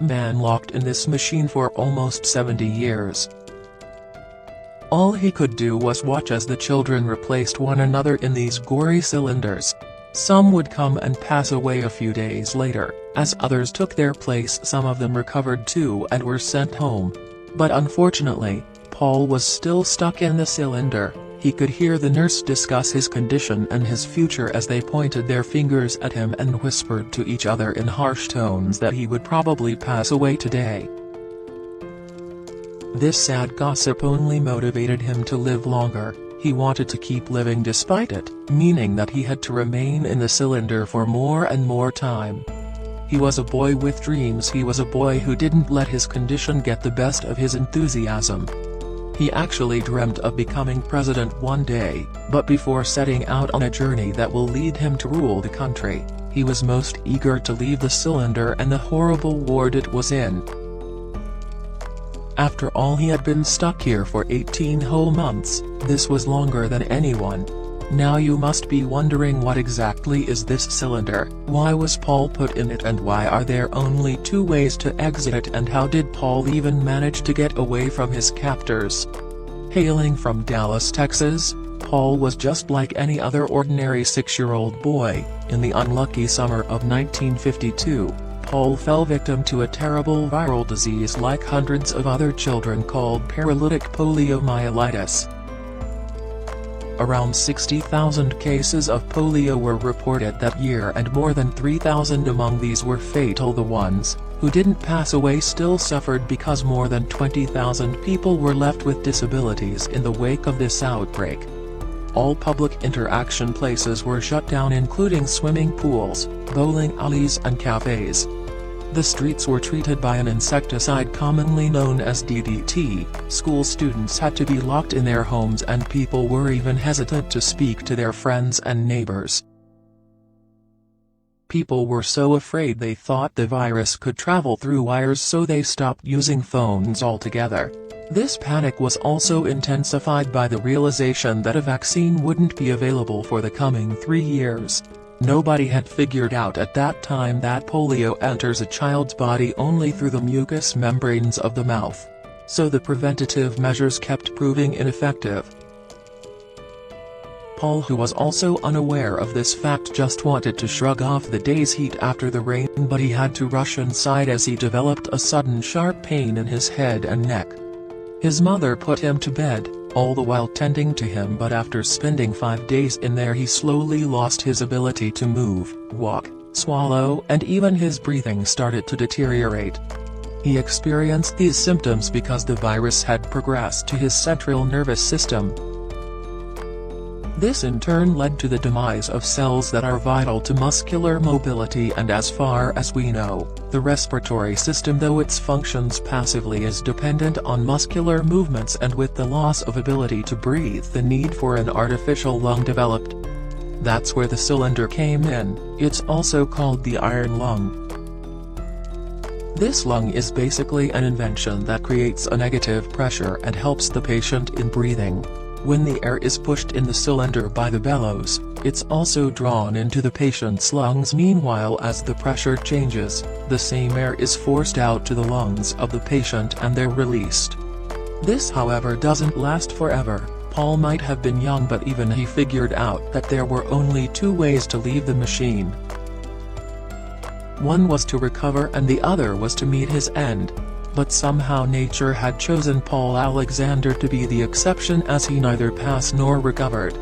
man locked in this machine for almost 70 years. All he could do was watch as the children replaced one another in these gory cylinders. Some would come and pass away a few days later. As others took their place, some of them recovered too and were sent home. But unfortunately, Paul was still stuck in the cylinder. He could hear the nurse discuss his condition and his future as they pointed their fingers at him and whispered to each other in harsh tones that he would probably pass away today. This sad gossip only motivated him to live longer. He wanted to keep living despite it, meaning that he had to remain in the cylinder for more and more time. He was a boy with dreams. He was a boy who didn't let his condition get the best of his enthusiasm. He actually dreamt of becoming president one day, but before setting out on a journey that will lead him to rule the country, he was most eager to leave the cylinder and the horrible ward it was in. After all, he had been stuck here for 18 whole months. This was longer than anyone. Now you must be wondering, what exactly is this cylinder? Why was Paul put in it, and why are there only 2 ways to exit it, and how did Paul even manage to get away from his captors? Hailing from Dallas, Texas, Paul was just like any other ordinary 6-year-old boy. In the unlucky summer of 1952, Paul fell victim to a terrible viral disease like hundreds of other children called paralytic poliomyelitis. Around 60,000 cases of polio were reported that year, and more than 3,000 among these were fatal. The ones who didn't pass away still suffered because more than 20,000 people were left with disabilities in the wake of this outbreak. All public interaction places were shut down, including swimming pools, bowling alleys and cafes. The streets were treated by an insecticide commonly known as DDT. School students had to be locked in their homes, and people were even hesitant to speak to their friends and neighbors. People were so afraid they thought the virus could travel through wires, so they stopped using phones altogether. This panic was also intensified by the realization that a vaccine wouldn't be available for the coming 3 years. Nobody had figured out at that time that polio enters a child's body only through the mucous membranes of the mouth. So the preventative measures kept proving ineffective. Paul, who was also unaware of this fact, just wanted to shrug off the day's heat after the rain, but he had to rush inside as he developed a sudden sharp pain in his head and neck. His mother put him to bed, all the while tending to him, but after spending 5 days in there, he slowly lost his ability to move, walk, swallow, and even his breathing started to deteriorate. He experienced these symptoms because the virus had progressed to his central nervous system. This in turn led to the demise of cells that are vital to muscular mobility, and as far as we know, the respiratory system, though it functions passively, is dependent on muscular movements, and with the loss of ability to breathe, the need for an artificial lung developed. That's where the cylinder came in. It's also called the iron lung. This lung is basically an invention that creates a negative pressure and helps the patient in breathing. When the air is pushed in the cylinder by the bellows, it's also drawn into the patient's lungs. Meanwhile, as the pressure changes, the same air is forced out to the lungs of the patient and they're released. This, however, doesn't last forever. Paul might have been young, but even he figured out that there were only 2 ways to leave the machine. One was to recover and the other was to meet his end. But somehow nature had chosen Paul Alexander to be the exception, as he neither passed nor recovered.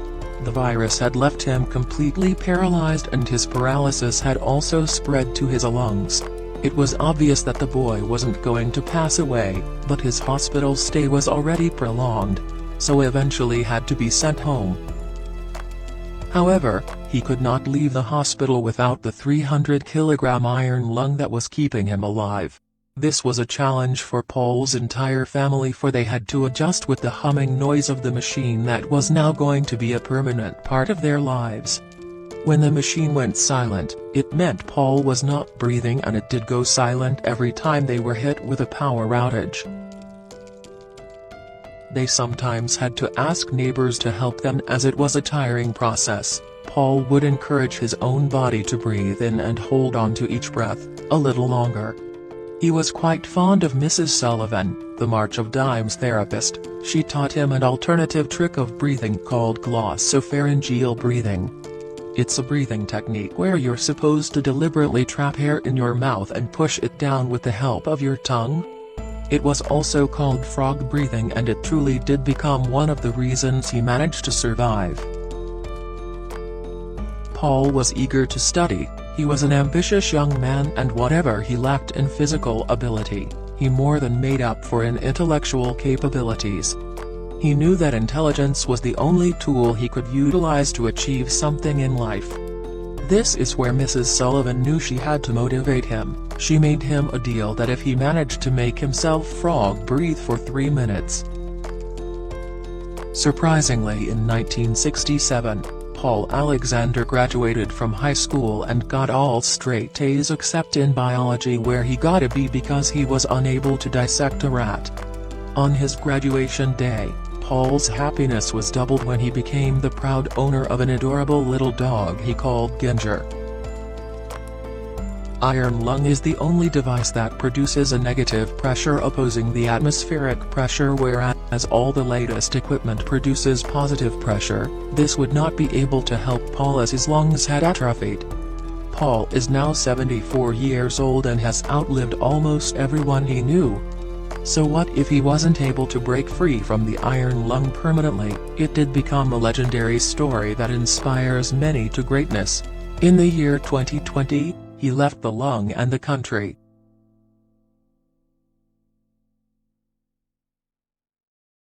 The virus had left him completely paralyzed, and his paralysis had also spread to his lungs. It was obvious that the boy wasn't going to pass away, but his hospital stay was already prolonged, so eventually had to be sent home. However, he could not leave the hospital without the 300-kilogram iron lung that was keeping him alive. This was a challenge for Paul's entire family, for they had to adjust with the humming noise of the machine that was now going to be a permanent part of their lives. When the machine went silent, it meant Paul was not breathing, and it did go silent every time they were hit with a power outage. They sometimes had to ask neighbors to help them, as it was a tiring process. Paul would encourage his own body to breathe in and hold on to each breath a little longer. He was quite fond of Mrs. Sullivan, the March of Dimes therapist. She taught him an alternative trick of breathing called glossopharyngeal breathing. It's a breathing technique where you're supposed to deliberately trap air in your mouth and push it down with the help of your tongue. It was also called frog breathing, and it truly did become one of the reasons he managed to survive. Paul was eager to study. He was an ambitious young man, and whatever he lacked in physical ability, he more than made up for in intellectual capabilities. He knew that intelligence was the only tool he could utilize to achieve something in life. This is where Mrs. Sullivan knew she had to motivate him. She made him a deal that if he managed to make himself frog breathe for 3 minutes. Surprisingly, in 1967, Paul Alexander graduated from high school and got all straight A's except in biology, where he got a B because he was unable to dissect a rat. On his graduation day, Paul's happiness was doubled when he became the proud owner of an adorable little dog he called Ginger. Iron lung is the only device that produces a negative pressure opposing the atmospheric pressure, whereas all the latest equipment produces positive pressure. This would not be able to help Paul as his lungs had atrophied. Paul is now 74 years old and has outlived almost everyone he knew. So what if he wasn't able to break free from the iron lung permanently? It did become a legendary story that inspires many to greatness. In the year 2020, he left the lung and the country.